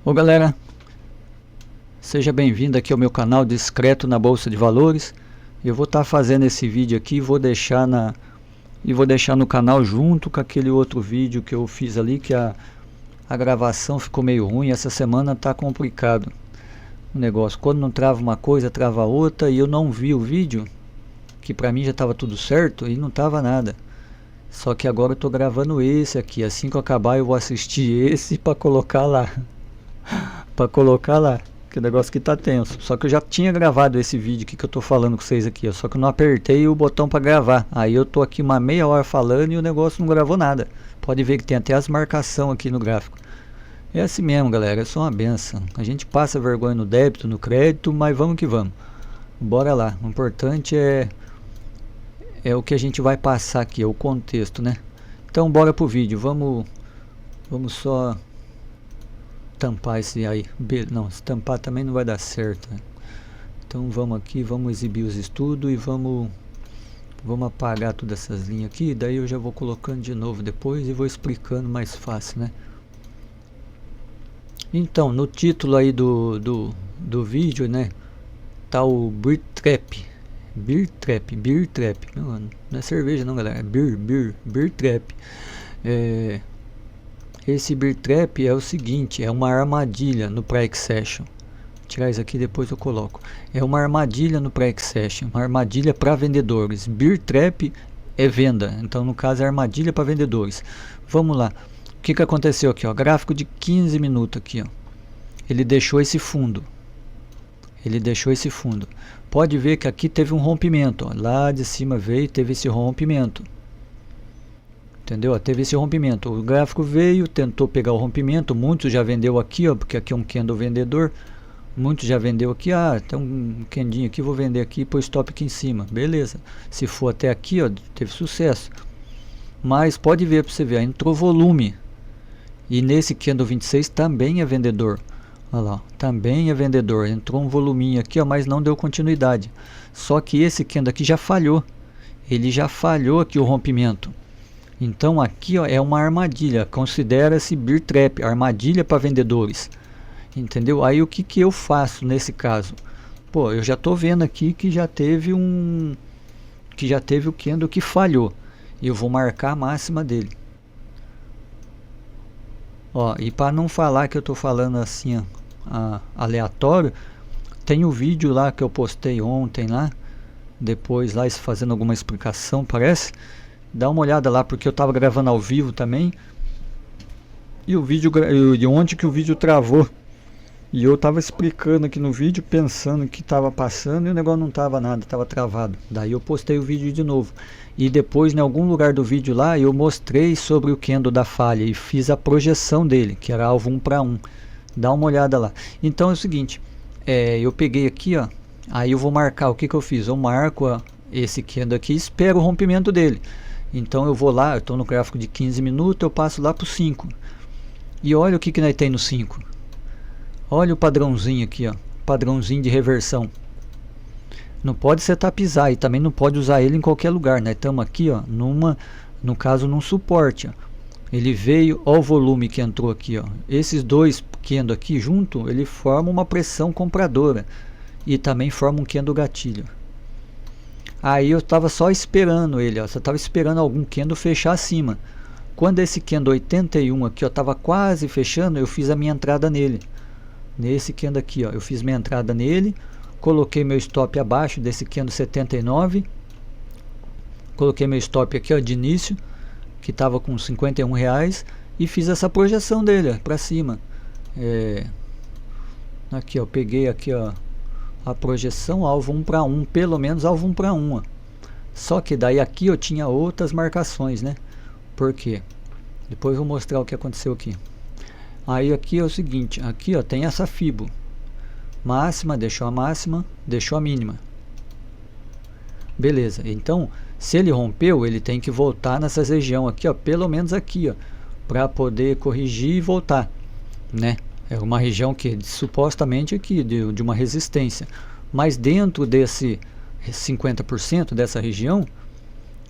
Ô galera, seja bem-vindo aqui ao meu canal Discreto na Bolsa de Valores. Eu vou estar fazendo esse vídeo aqui e vou deixar no canal junto com aquele outro vídeo que eu fiz ali, que a gravação ficou meio ruim. Essa semana tá complicado o negócio, quando não trava uma coisa trava outra, e eu não vi o vídeo, que pra mim já tava tudo certo e não tava nada. Só que agora eu tô gravando esse aqui, assim que eu acabar eu vou assistir esse pra colocar lá. Que o negócio aqui tá tenso. Só que eu já tinha gravado esse vídeo aqui que eu tô falando com vocês aqui, ó. Só que eu não apertei o botão pra gravar. Aí eu tô aqui uma meia hora falando e o negócio não gravou nada. Pode ver que tem até as marcações aqui no gráfico. É assim mesmo, galera, é só uma benção. A gente passa vergonha no débito, no crédito, mas vamos que vamos. Bora lá. O importante é o que a gente vai passar aqui, é o contexto, né? Então bora pro vídeo. Vamos só tampar esse aí. Não, se tampar também não vai dar certo, né? Então vamos aqui, vamos exibir os estudos e vamos apagar todas essas linhas aqui. Daí eu já vou colocando de novo depois e vou explicando mais fácil, né? Então, no título aí do vídeo, né, tá o Beer Trap. Não é cerveja não, galera, é Beer Trap. Esse Beer Trap é o seguinte, é uma armadilha no Pre-Accession. Vou tirar isso aqui, depois eu coloco. É uma armadilha no Pre-Accession, uma armadilha para vendedores. Beer Trap é venda, então no caso é armadilha para vendedores. Vamos lá. O que aconteceu aqui, ó? Gráfico de 15 minutos aqui, ó. Ele deixou esse fundo. Pode ver que aqui teve um rompimento, ó. Lá de cima veio e teve esse rompimento. Entendeu? Teve esse rompimento. O gráfico veio, tentou pegar o rompimento. Muitos já vendeu aqui, ó, porque aqui é um candle vendedor. Muitos já vendeu aqui. Ah, tem um candinho aqui, vou vender aqui, pôr stop aqui em cima. Beleza. Se for até aqui, ó, teve sucesso. Mas pode ver para você ver, ó, entrou volume. E nesse candle 26 também é vendedor. Olha lá, também é vendedor. Entrou um voluminho aqui, ó, mas não deu continuidade. Só que esse candle aqui já falhou. Ele já falhou aqui o rompimento. Então aqui, ó, é uma armadilha. Considera-se Beer Trap, armadilha para vendedores. Entendeu? Aí o que eu faço nesse caso? Pô, eu já tô vendo aqui que já teve o candle que falhou. E eu vou marcar a máxima dele. Ó, e para não falar que eu tô falando assim, ó, aleatório, tem o vídeo lá que eu postei ontem lá, depois lá fazendo alguma explicação, parece. Dá uma olhada lá, porque eu tava gravando ao vivo também. E o vídeo, de onde que o vídeo travou. E eu tava explicando aqui no vídeo, pensando que tava passando e o negócio não tava nada, tava travado. Daí eu postei o vídeo de novo. E depois, em algum lugar do vídeo lá, eu mostrei sobre o candle da falha e fiz a projeção dele, que era alvo 1 para 1. Dá uma olhada lá. Então é o seguinte, eu peguei aqui, ó, aí eu vou marcar, o que eu fiz? Eu marco, ó, esse candle aqui e espero o rompimento dele. Então eu vou lá, eu estou no gráfico de 15 minutos, eu passo lá para o 5. E olha o que nós tem no 5. Olha o padrãozinho aqui, ó, padrãozinho de reversão. Não pode ser tapizar e também não pode usar ele em qualquer lugar, né? Estamos aqui, ó, no caso num suporte, ó. Ele veio, ó, o volume que entrou aqui, ó. Esses dois candles aqui junto, ele forma uma pressão compradora e também forma um candle gatilho. Aí eu estava só esperando ele, ó, só estava esperando algum candle fechar acima. Quando esse candle 81 aqui, ó, estava quase fechando, eu fiz a minha entrada nele. Nesse candle aqui, ó, eu fiz minha entrada nele, coloquei meu stop abaixo desse candle 79, coloquei meu stop aqui, ó, de início, que estava com R$51, e fiz essa projeção dele para cima. Aqui, ó, peguei aqui, ó, a projeção alvo 1 para 1, pelo menos alvo 1 para 1, ó. Só que daí aqui eu tinha outras marcações, né? Por quê? Depois eu vou mostrar o que aconteceu aqui. Aí aqui é o seguinte, aqui, ó, tem essa fibo máxima, deixou a máxima, deixou a mínima. Beleza, então se ele rompeu, ele tem que voltar nessas regiões aqui, ó, pelo menos aqui, ó, para poder corrigir e voltar, né? É uma região que supostamente aqui de uma resistência, mas dentro desse 50% dessa região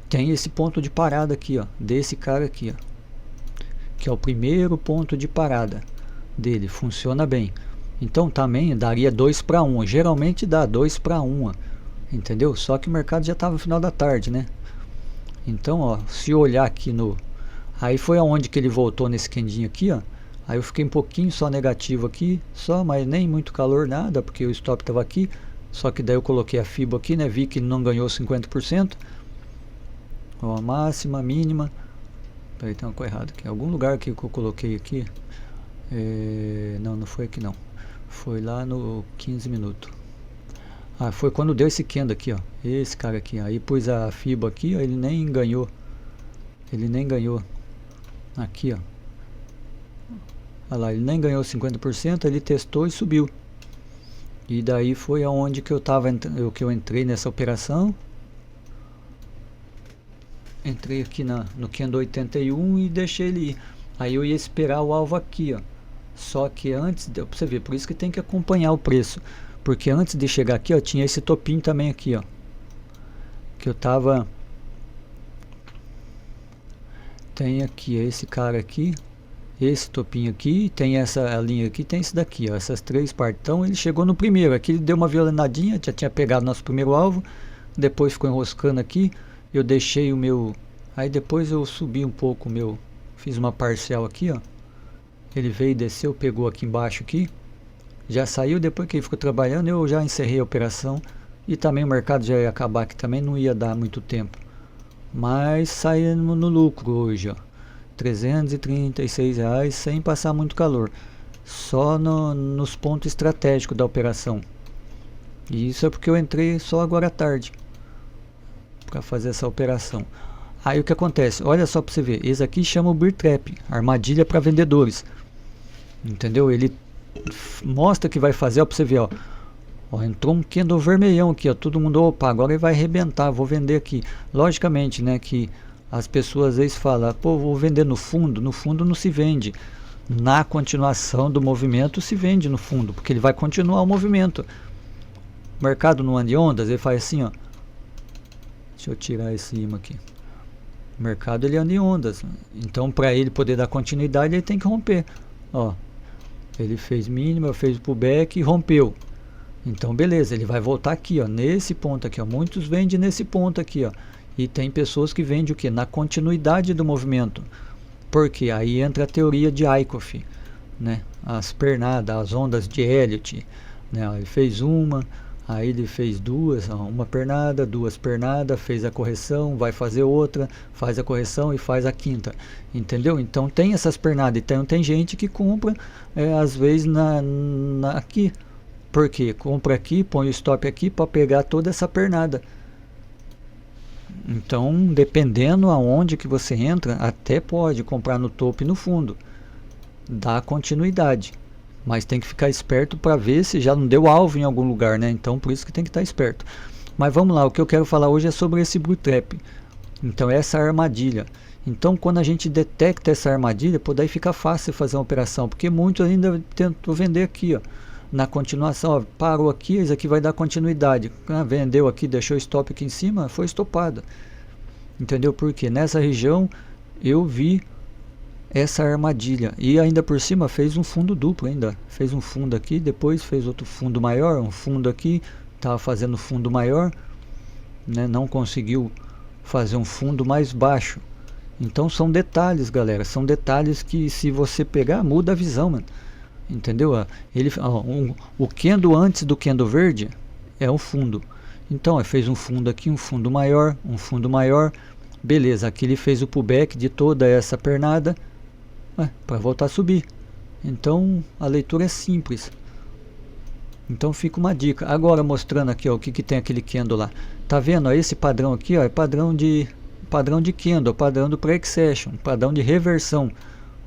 tem esse ponto de parada aqui, ó, desse cara aqui, ó, que é o primeiro ponto de parada. dele, funciona bem. Então também daria 2 para 1, geralmente dá 2 para 1, entendeu? Só que o mercado já estava no final da tarde, né? Então, ó, se olhar aqui no... Aí foi aonde que ele voltou nesse candinho aqui, ó. Aí eu fiquei um pouquinho só negativo aqui, só, mas nem muito calor, nada, porque o stop estava aqui. Só que daí eu coloquei a FIBO aqui, né? Vi que não ganhou 50%. Ó, a máxima, mínima. Peraí, tem uma coisa errada aqui. Algum lugar aqui que eu coloquei aqui. Não, não foi aqui não. Foi lá no 15 minutos. Ah, foi quando deu esse candle aqui, ó. Esse cara aqui. Aí pus a FIBO aqui, ó. Ele nem ganhou. Ele nem ganhou. Aqui, ó. Olha lá, ele nem ganhou 50%, ele testou e subiu. E daí foi aonde que eu entrei nessa operação. Entrei aqui no candle 81 e deixei ele ir. Aí eu ia esperar o alvo aqui, ó. Só que antes, deu pra você ver, por isso que tem que acompanhar o preço. Porque antes de chegar aqui, ó, tinha esse topinho também aqui, ó. Que eu tava... Tem aqui, esse cara aqui. Esse topinho aqui, tem essa linha aqui, tem esse daqui, ó, essas três partes. Então ele chegou no primeiro, aqui ele deu uma violinadinha, já tinha pegado nosso primeiro alvo, depois ficou enroscando aqui, eu deixei o meu, aí depois eu subi um pouco o meu, fiz uma parcial aqui, ó, ele veio e desceu, pegou aqui embaixo aqui, já saiu, depois que ele ficou trabalhando, eu já encerrei a operação, e também o mercado já ia acabar, que também não ia dar muito tempo, mas saímos no lucro hoje, ó. R$336 sem passar muito calor, só nos pontos estratégicos da operação. E isso é porque eu entrei só agora à tarde para fazer essa operação. Aí o que acontece? Olha só para você ver, esse aqui chama o Bear Trap, armadilha para vendedores, entendeu? Ele mostra que vai fazer, ó, para você ver, ó. Ó, entrou um candle vermelhão aqui, ó, todo mundo, opa, agora ele vai arrebentar, vou vender aqui. Logicamente, né, que as pessoas às vezes falam, pô, vou vender no fundo não se vende. Na continuação do movimento se vende no fundo, porque ele vai continuar o movimento. O mercado não anda em ondas, ele faz assim, ó. Deixa eu tirar esse imã aqui. O mercado ele anda em ondas, então para ele poder dar continuidade ele tem que romper. Ó, ele fez mínima, fez pullback e rompeu. Então beleza, ele vai voltar aqui, ó, nesse ponto aqui, ó. Muitos vendem nesse ponto aqui, ó. E tem pessoas que vendem o que? Na continuidade do movimento. Porque aí entra a teoria de Wyckoff, né? As pernadas, as ondas de Elliott, né? Ele fez uma, aí ele fez duas, uma pernada, duas pernadas, fez a correção, vai fazer outra, faz a correção e faz a quinta. Entendeu? Então tem essas pernadas. Então tem gente que compra, às vezes, aqui. Por quê? Compra aqui, põe o stop aqui para pegar toda essa pernada. Então, dependendo aonde que você entra, até pode comprar no topo e no fundo, dá continuidade, mas tem que ficar esperto para ver se já não deu alvo em algum lugar, né? Então por isso que tem que estar esperto. Mas vamos lá, o que eu quero falar hoje é sobre esse Bear Trap. Então essa armadilha. Então quando a gente detecta essa armadilha, pô, daí fica fácil fazer uma operação, porque muitos ainda tentam vender aqui, ó. Na continuação, ó, parou aqui, isso aqui vai dar continuidade. Vendeu aqui, deixou o stop aqui em cima, foi estopado. Entendeu? Porque nessa região eu vi essa armadilha. E ainda por cima fez um fundo duplo ainda. Fez um fundo aqui, depois fez outro fundo maior, um fundo aqui, estava fazendo fundo maior, né? Não conseguiu fazer um fundo mais baixo. Então são detalhes, galera. São detalhes que se você pegar, muda a visão, mano. Entendeu? Ele, o candle antes do candle verde é um fundo. Então fez um fundo aqui, um fundo maior, beleza, aqui ele fez o pullback de toda essa pernada para voltar a subir. Então a leitura é simples. Então fica uma dica. Agora mostrando aqui, ó, o que tem aquele candle lá. Tá vendo? Ó, esse padrão aqui, ó, é padrão de candle, padrão do pre-accession, padrão de reversão.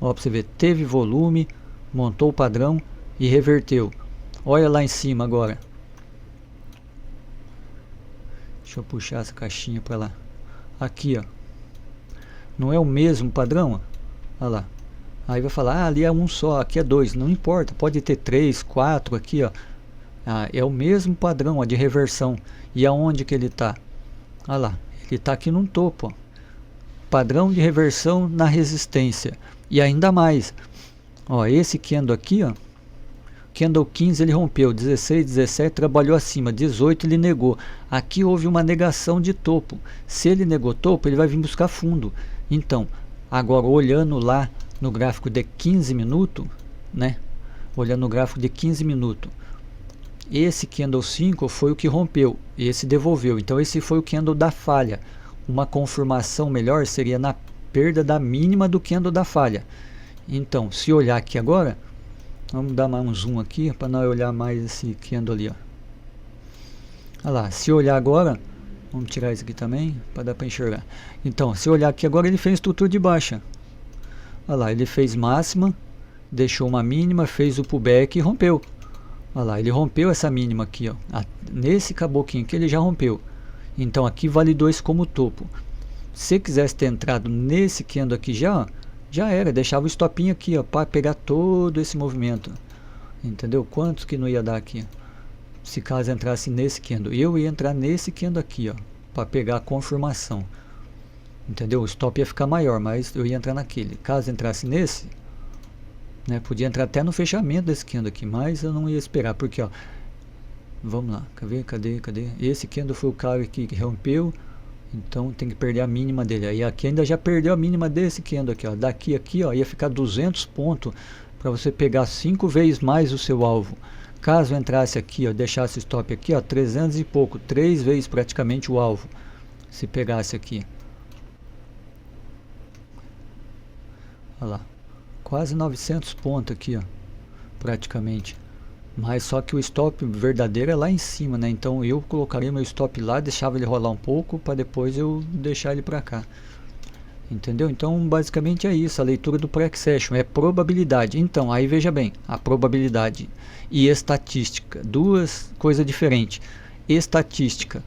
Ó, para você ver, teve volume, montou o padrão e reverteu. Olha lá em cima agora. Deixa eu puxar essa caixinha para lá. Aqui, ó. Não é o mesmo padrão? Ó? Olha lá. Aí vai falar, ali é um só, aqui é dois. Não importa, pode ter 3, 4 aqui, ó. É o mesmo padrão, ó, de reversão. E aonde que ele tá? Olha lá, ele tá aqui no topo, ó. Padrão de reversão na resistência. E ainda mais, Ó, esse candle aqui, ó, candle 15 ele rompeu, 16, 17 trabalhou acima, 18 ele negou. Aqui houve uma negação de topo. Se ele negou topo, ele vai vir buscar fundo. Então, agora olhando lá no gráfico de 15 minutos, né? Olhando no gráfico de 15 minutos, esse candle 5 foi o que rompeu, esse devolveu. Então esse foi o candle da falha. Uma confirmação melhor seria na perda da mínima do candle da falha. Então, se olhar aqui agora, vamos dar mais um zoom aqui para nós olhar mais esse candle ali, ó. Olha lá, se olhar agora, vamos tirar isso aqui também para dar para enxergar. Então, se olhar aqui agora, ele fez estrutura de baixa. Olha lá, ele fez máxima, deixou uma mínima, fez o pullback e rompeu. Olha lá, ele rompeu essa mínima aqui, ó. Nesse caboquinho aqui ele já rompeu. Então aqui validou isso como topo. Se quisesse ter entrado nesse candle aqui já, ó, já era, deixava o stopinho aqui, ó, para pegar todo esse movimento. Entendeu? Quantos que não ia dar aqui? Se caso entrasse nesse candle, eu ia entrar nesse candle aqui, ó, para pegar a confirmação. Entendeu? O stop ia ficar maior, mas eu ia entrar naquele. Caso entrasse nesse, né, podia entrar até no fechamento desse candle aqui, mas eu não ia esperar, porque ó, vamos lá, cadê? Esse candle foi o cara que rompeu, então tem que perder a mínima dele. Aí aqui ainda já perdeu a mínima desse candle aqui, ó. Daqui aqui, ó, ia ficar 200 pontos para você pegar 5 vezes mais o seu alvo. Caso entrasse aqui, ó, deixasse stop aqui, ó, 300 e pouco, 3 vezes praticamente o alvo. Se pegasse aqui, olha lá, quase 900 pontos aqui, ó, praticamente. Mas só que o stop verdadeiro é lá em cima, né? Então eu colocaria meu stop lá, deixava ele rolar um pouco para depois eu deixar ele para cá. Entendeu? Então basicamente é isso, a leitura do pre-session é probabilidade. Então aí veja bem, a probabilidade e estatística, duas coisas diferentes. Estatística,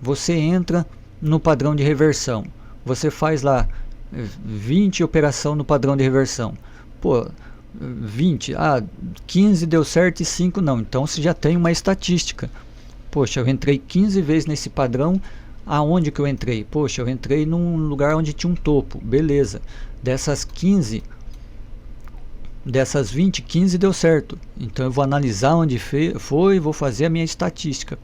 você entra no padrão de reversão, você faz lá 20 operação no padrão de reversão. Pô, 20, 15 deu certo e 5 não. Então você já tem uma estatística. Poxa, eu entrei 15 vezes nesse padrão. Aonde que eu entrei? Poxa, eu entrei num lugar onde tinha um topo. Beleza. Dessas 15, dessas 20, 15 deu certo. Então eu vou analisar onde foi e vou fazer a minha estatística.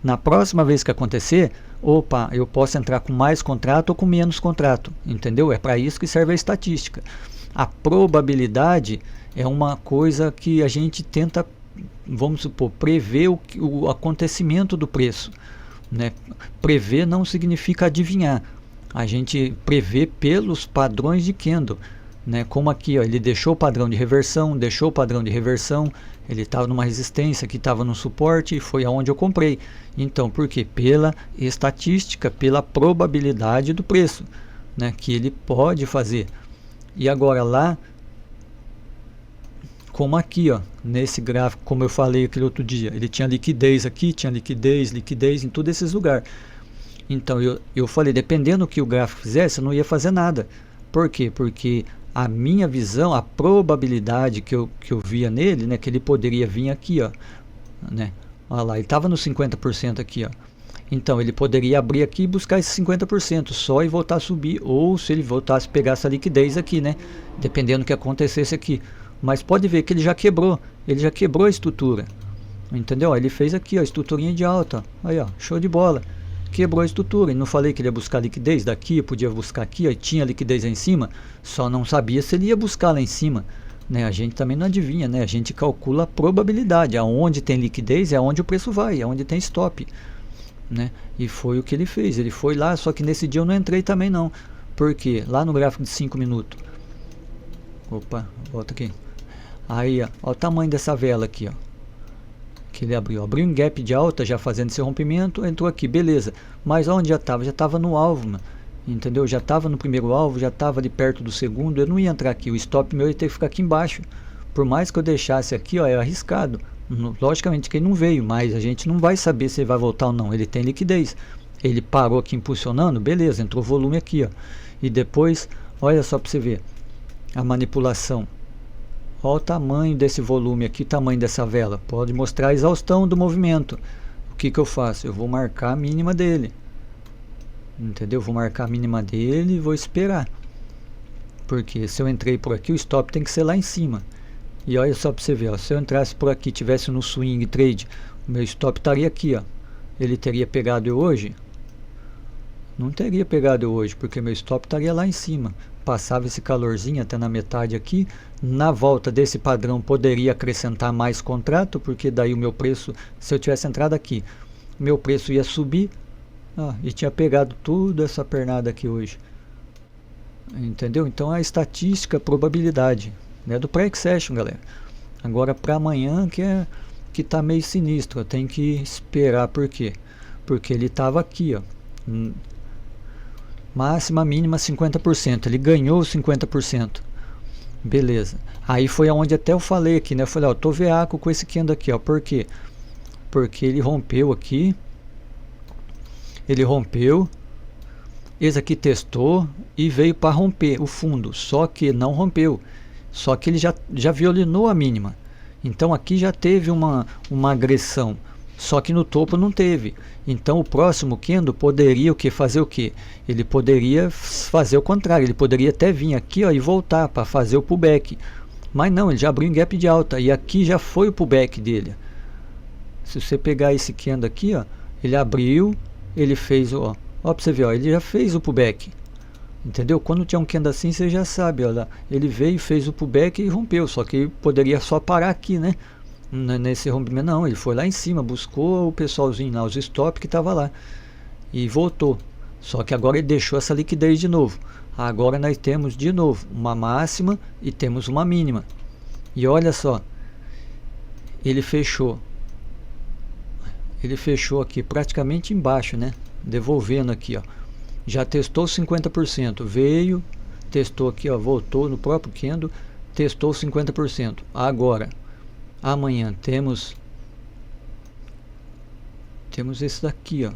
Na próxima vez que acontecer, opa, eu posso entrar com mais contrato ou com menos contrato. Entendeu? É para isso que serve a estatística. A probabilidade é uma coisa que a gente tenta, vamos supor, prever o acontecimento do preço, né? Prever não significa adivinhar. A gente prevê pelos padrões de candle, né? Como aqui, ó, ele deixou o padrão de reversão, ele estava numa resistência, que estava no suporte e foi aonde eu comprei. Então, por quê? Pela estatística, pela probabilidade do preço, né? Que ele pode fazer. E agora lá, como aqui, ó, nesse gráfico, como eu falei aquele outro dia, ele tinha liquidez aqui, tinha liquidez em todos esses lugares. Então eu falei, dependendo do que o gráfico fizesse, eu não ia fazer nada. Por quê? Porque a minha visão, a probabilidade que eu via nele, né, que ele poderia vir aqui, ó, né? Olha lá, ele estava no 50% aqui, ó. Então ele poderia abrir aqui e buscar esses 50% só e voltar a subir, ou se ele voltasse a pegar essa liquidez aqui, né? Dependendo do que acontecesse aqui. Mas pode ver que ele já quebrou a estrutura. Entendeu? Ele fez aqui, ó, a estruturinha de alta. Aí, ó, show de bola. Quebrou a estrutura. E não falei que ele ia buscar liquidez daqui, podia buscar aqui, ó, tinha liquidez aí em cima, só não sabia se ele ia buscar lá em cima. Né? A gente também não adivinha, né? A gente calcula a probabilidade. Aonde tem liquidez é aonde o preço vai, é onde tem stop. Né? E foi o que ele fez, ele foi lá, só que nesse dia eu não entrei também não, porque lá no gráfico de 5 minutos, opa, volta aqui, aí ó, ó o tamanho dessa vela aqui, ó, que ele abriu um gap de alta, já fazendo esse rompimento, entrou aqui, beleza, mas onde já estava no alvo, mano. Entendeu, já estava no primeiro alvo, já estava ali perto do segundo, eu não ia entrar aqui, o stop meu ia ter que ficar aqui embaixo, por mais que eu deixasse aqui, ó, é arriscado. Logicamente que ele não veio, mas a gente não vai saber se ele vai voltar ou não. Ele tem liquidez. Ele parou aqui impulsionando, beleza, entrou volume aqui, ó. E depois, olha só para você ver a manipulação. Olha o tamanho desse volume aqui, tamanho dessa vela. Pode mostrar a exaustão do movimento. O que eu faço? Eu vou marcar a mínima dele. Entendeu? Vou marcar a mínima dele e vou esperar. Porque se eu entrei por aqui, o stop tem que ser lá em cima. E olha só para você ver, ó, se eu entrasse por aqui, tivesse no swing trade, o meu stop estaria aqui, ó. Ele teria pegado eu hoje? Não teria pegado eu hoje, porque meu stop estaria lá em cima. Passava esse calorzinho até na metade aqui. Na volta desse padrão poderia acrescentar mais contrato, porque daí o meu preço, se eu tivesse entrado aqui, meu preço ia subir. E tinha pegado tudo essa pernada aqui hoje. Entendeu? Então a estatística, a probabilidade, né, do pré-session, galera. Agora para amanhã que tá meio sinistro, eu tenho que esperar. Por quê? Porque ele tava aqui, ó. Máxima, mínima 50%. Ele ganhou 50%. Beleza. Aí foi aonde até eu falei aqui, né? Eu falei, ó, tô veaco com esse candle aqui, ó. Por quê? Porque ele rompeu aqui. Ele rompeu. Esse aqui testou e veio para romper o fundo, só que não rompeu, só que ele já violinou a mínima. Então aqui já teve uma agressão, só que no topo não teve. Então o próximo candle poderia fazer o que? Ele poderia fazer o contrário, ele poderia até vir aqui, ó, e voltar para fazer o pullback, mas não, ele já abriu em gap de alta e aqui já foi o pullback dele. Se você pegar esse candle aqui, ó, ele abriu, ele fez, ó pra você ver, ó, ele já fez o pullback. Entendeu? Quando tinha um candle assim, você já sabe, ó, ele veio, fez o pullback e rompeu. Só que poderia só parar aqui, né? Nesse rompimento, não, ele foi lá em cima, buscou o pessoalzinho lá, os stop que estava lá, e voltou. Só que agora ele deixou essa liquidez de novo. Agora nós temos de novo uma máxima e temos uma mínima. E olha só, ele fechou aqui praticamente embaixo, né? Devolvendo aqui, ó. Já testou 50%, veio, testou aqui, ó, voltou no próprio candle, testou 50%. Agora, amanhã temos esse daqui,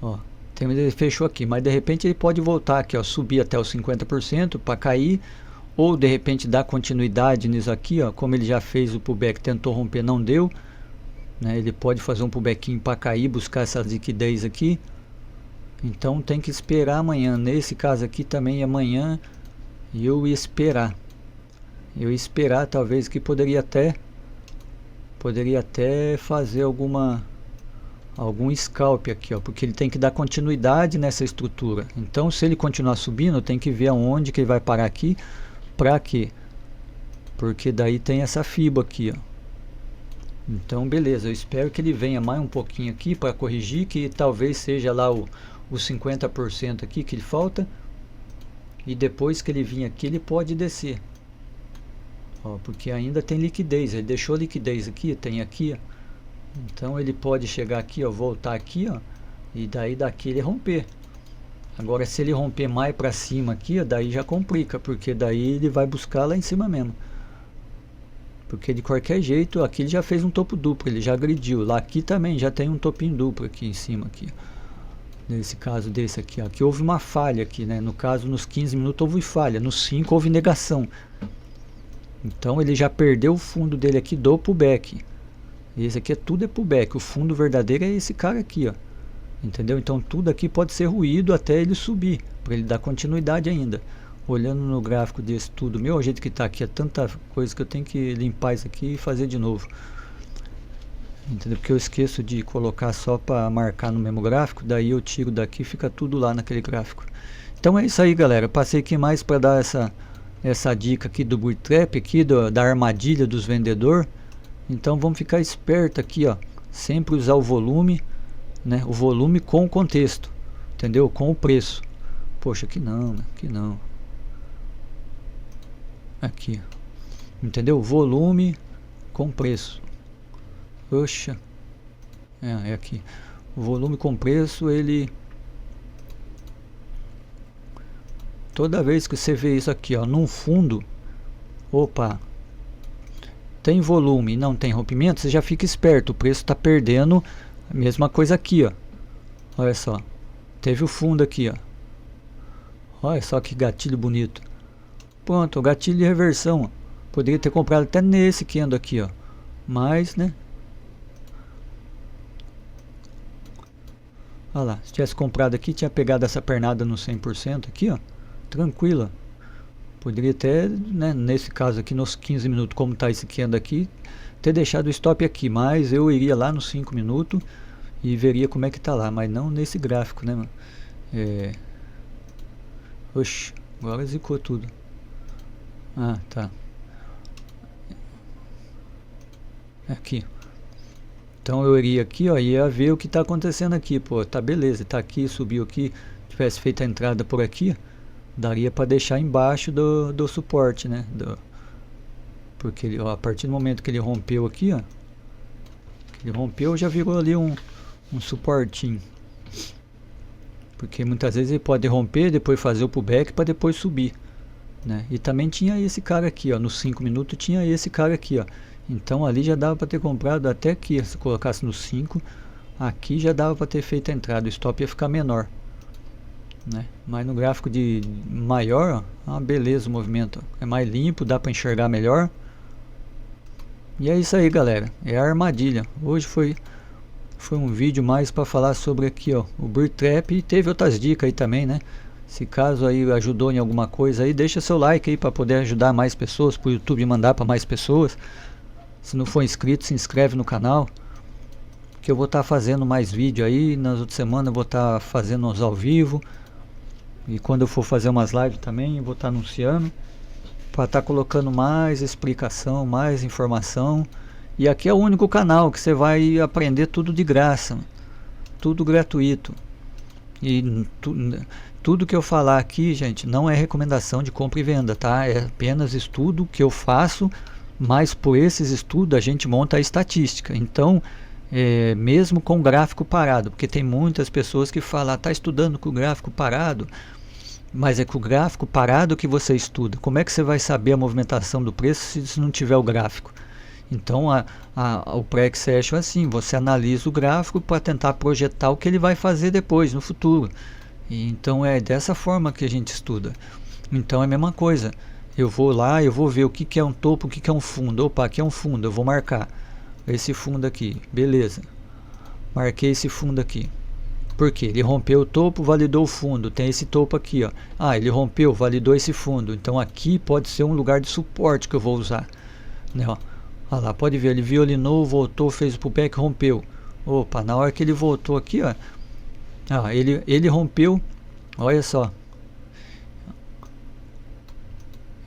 ó. Ele fechou aqui, mas de repente ele pode voltar aqui, ó, subir até os 50% para cair, ou de repente dar continuidade nisso aqui, ó, como ele já fez o pullback, tentou romper, não deu, né? Ele pode fazer um pullbackinho para cair, buscar essa liquidez aqui. Então tem que esperar amanhã. Nesse caso aqui também amanhã eu ia esperar. Talvez que poderia até fazer algum scalp aqui, ó, porque ele tem que dar continuidade nessa estrutura. Então se ele continuar subindo, tem que ver aonde que ele vai parar aqui. Para quê? Porque daí tem essa FIBA aqui, ó. Então beleza, eu espero que ele venha mais um pouquinho aqui para corrigir, que talvez seja lá o 50% aqui que ele falta, e depois que ele vir aqui ele pode descer, ó, porque ainda tem liquidez, ele deixou liquidez aqui, tem aqui, ó. Então ele pode chegar aqui, ó, voltar aqui, ó, e daí daqui ele romper. Agora se ele romper mais para cima aqui, ó, daí já complica, porque daí ele vai buscar lá em cima mesmo. Porque de qualquer jeito, aqui ele já fez um topo duplo, ele já agrediu. Lá aqui também já tem um topinho duplo aqui em cima aqui. Nesse caso desse aqui, ó. Aqui houve uma falha aqui, né? No caso, nos 15 minutos houve falha, nos 5 houve negação. Então ele já perdeu o fundo dele aqui do pullback. Esse aqui tudo é pullback, o fundo verdadeiro é esse cara aqui, ó. Entendeu? Então tudo aqui pode ser ruído até ele subir, para ele dar continuidade ainda. Olhando no gráfico desse tudo meu, o jeito que está aqui é tanta coisa que eu tenho que limpar isso aqui e fazer de novo. Entendeu? Porque eu esqueço de colocar só para marcar no mesmo gráfico, daí eu tiro daqui e fica tudo lá naquele gráfico. Então é isso aí, galera. Passei aqui mais para dar essa dica aqui do bootstrap, aqui da armadilha dos vendedores. Então vamos ficar esperto aqui, ó. Sempre usar o volume, né? O volume com o contexto, entendeu? Com o preço. Poxa, aqui não, né? Aqui não. Aqui, entendeu? Volume com preço. Poxa, é aqui. O volume com preço, ele... Toda vez que você vê isso aqui, ó, num fundo, opa, tem volume e não tem rompimento, você já fica esperto. O preço está perdendo. A mesma coisa aqui, ó. Olha só, teve o fundo aqui, ó. Olha só que gatilho bonito. Pronto, o gatilho de reversão. Poderia ter comprado até nesse candle aqui, ó. Mas, né? Olha lá, se tivesse comprado aqui, tinha pegado essa pernada no 100% aqui, ó, tranquila. Poderia até, né, nesse caso aqui, nos 15 minutos, como está esse candle aqui, ter deixado o stop aqui, mas eu iria lá nos 5 minutos e veria como é que tá lá, mas não nesse gráfico, né, mano? Oxi, agora zicou tudo. Ah, tá. Aqui. Então eu iria aqui, ó, ia ver o que está acontecendo aqui, pô, tá beleza, tá aqui, subiu aqui, tivesse feito a entrada por aqui, daria para deixar embaixo do suporte, né, porque ele, ó, a partir do momento que ele rompeu aqui, ó, ele rompeu, já virou ali um suportinho, porque muitas vezes ele pode romper, depois fazer o pullback para depois subir, né, e também tinha esse cara aqui, ó, nos 5 minutos tinha esse cara aqui, ó. Então ali já dava para ter comprado até aqui, se colocasse no 5, aqui já dava para ter feito a entrada, o stop ia ficar menor, né? Mas no gráfico de maior, ó, beleza o movimento, é mais limpo, dá para enxergar melhor. E é isso aí, galera, é a armadilha. Hoje foi um vídeo mais para falar sobre aqui, ó, o Bear Trap, e teve outras dicas aí também, né? Se caso aí ajudou em alguma coisa aí, deixa seu like aí para poder ajudar mais pessoas, para o YouTube mandar para mais pessoas. Se não for inscrito, se inscreve no canal, que eu vou estar fazendo mais vídeo aí. Nas outras semanas eu vou estar fazendo uns ao vivo, e quando eu for fazer umas lives também eu vou estar anunciando, para estar colocando mais explicação, mais informação. E aqui é o único canal que você vai aprender tudo de graça, tudo gratuito. E tudo que eu falar aqui, gente, não é recomendação de compra e venda, tá? É apenas estudo que eu faço, mas por esses estudos a gente monta a estatística. Então, mesmo com o gráfico parado, porque tem muitas pessoas que falam, tá estudando com o gráfico parado, mas é com o gráfico parado que você estuda. Como é que você vai saber a movimentação do preço se não tiver o gráfico? Então o Pre-Session é assim, você analisa o gráfico para tentar projetar o que ele vai fazer depois, no futuro. E então é dessa forma que a gente estuda. Então é a mesma coisa. Eu vou lá, eu vou ver o que é um topo, o que é um fundo. Opa, aqui é um fundo, eu vou marcar esse fundo aqui, beleza. Marquei esse fundo aqui. Por quê? Ele rompeu o topo, validou o fundo. Tem esse topo aqui, ó. Ah, ele rompeu, validou esse fundo. Então aqui pode ser um lugar de suporte que eu vou usar, né, ó. Olha lá, pode ver, ele violinou, voltou, fez o pullback, rompeu. Opa, na hora que ele voltou aqui, ó. Ah, ele rompeu, olha só.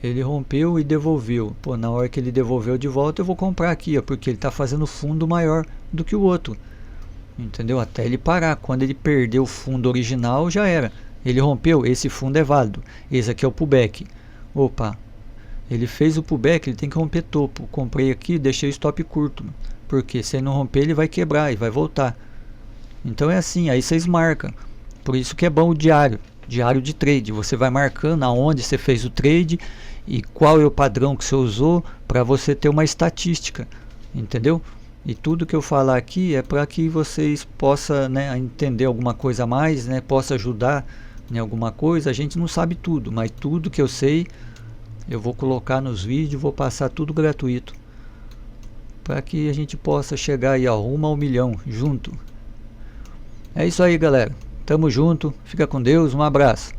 Ele rompeu e devolveu. Pô, na hora que ele devolveu de volta, eu vou comprar aqui, ó, porque ele está fazendo fundo maior do que o outro. Entendeu? Até ele parar. Quando ele perdeu o fundo original, já era. Ele rompeu, esse fundo é válido. Esse aqui é o pullback. Opa, ele fez o pullback, ele tem que romper topo. Comprei aqui, deixei o stop curto. Porque se ele não romper, ele vai quebrar e vai voltar. Então é assim, aí vocês marcam. Por isso que é bom o diário de trade. Você vai marcando aonde você fez o trade e qual é o padrão que você usou, para você ter uma estatística, entendeu? E tudo que eu falar aqui é para que vocês possam, né, entender alguma coisa a mais, né, possa ajudar em alguma coisa. A gente não sabe tudo, mas tudo que eu sei eu vou colocar nos vídeos, vou passar tudo gratuito, para que a gente possa chegar aí, ó, rumo ao 1 milhão junto. É isso aí, galera. Tamo junto, fica com Deus, um abraço.